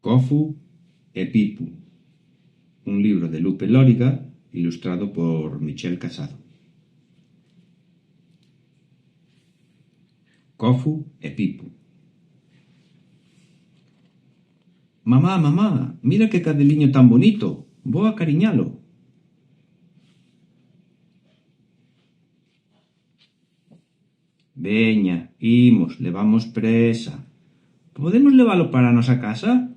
Cofu e Pipu, un libro de Lupe Lóriga ilustrado por Michel Casado. Cofu e Pipu. Mamá, mamá, mira que cadeliño tan bonito, vou acariñalo. Veña, imos, levamos presa. Podemos levalo para a nosa casa?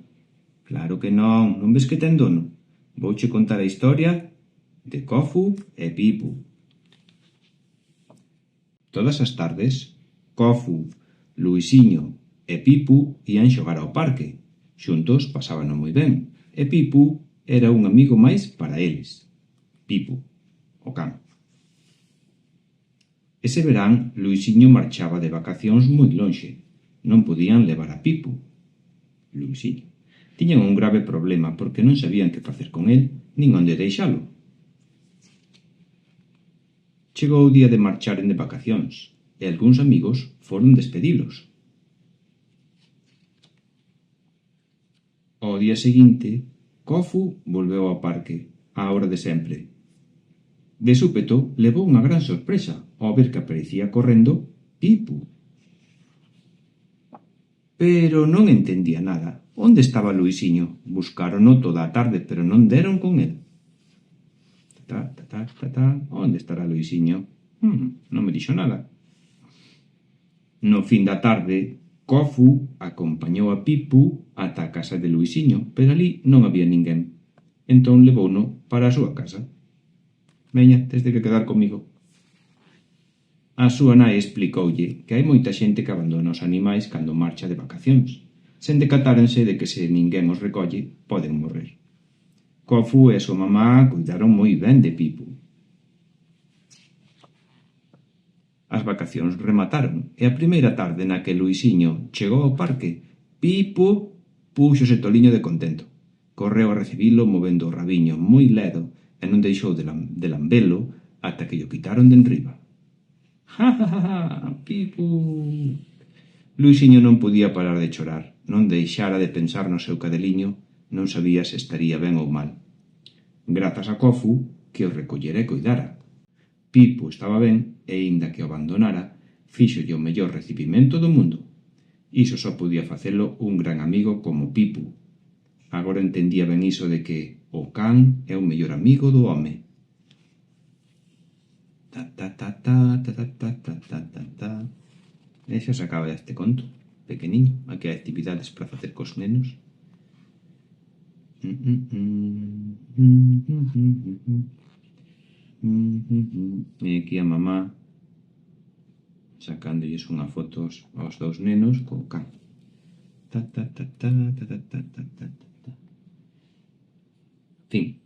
Claro que non ves que ten dono? Vouche contar a historia de Cofu e Pipu. Todas as tardes, Cofu, Luisiño e Pipu ían xogar ao parque. Xuntos pasábano moi ben, e Pipu era un amigo máis para eles. Pipu, o can. Ese verán, Luisiño marchaba de vacacións moi lonxe. Non podían levar a Pipu. Luisiño. Tiñan un grave problema porque non sabían que facer con el nin onde deixalo. Chegou o día de marcharen de vacacións e algúns amigos foron despedilos. Ao día seguinte, Cofu volveu ao parque, á hora de sempre. De súpeto, levou unha gran sorpresa ao ver que aparecía correndo Pipu. Pero non entendía nada. Onde estaba Luisiño? Buscárono toda a tarde, pero non deron con el. Onde estará Luisiño? Non me dixo nada. No fin da tarde, Cofu acompañou a Pipu ata a casa de Luisiño, pero ali non había ninguén. Entón levouno para a súa casa. Veña, tes de que quedar comigo. A súa nai explicoulle que hai moita xente que abandona os animais cando marcha de vacacións, sen decatárense de que se ninguén os recolle, poden morrer. Cofu e a súa mamá cuidaron moi ben de Pipu. As vacacións remataron e a primeira tarde na que Luisiño chegou ao parque, Pipu púxose toliño de contento. Correu a recibilo movendo o rabiño moi ledo e non deixou de lambelo ata que llo quitaron de enriba. Ja, ja, ja, ja, Pipu! Luisiño non podía parar de chorar, non deixara de pensar no seu cadeliño, non sabía se estaría ben ou mal. Grazas a Cofu, que o recollera e coidara. Pipu estaba ben e, inda que o abandonara, fíxolle o mellor recibimento do mundo. Iso só podía facelo un gran amigo como Pipu. Agora entendía ben iso de que o can é o mellor amigo do home. E xa se acaba este conto, pequeniño. Aquí hai actividades para facer cos nenos. E aquí a mamá sacándolles unha fotos aos dous nenos co can. Fin.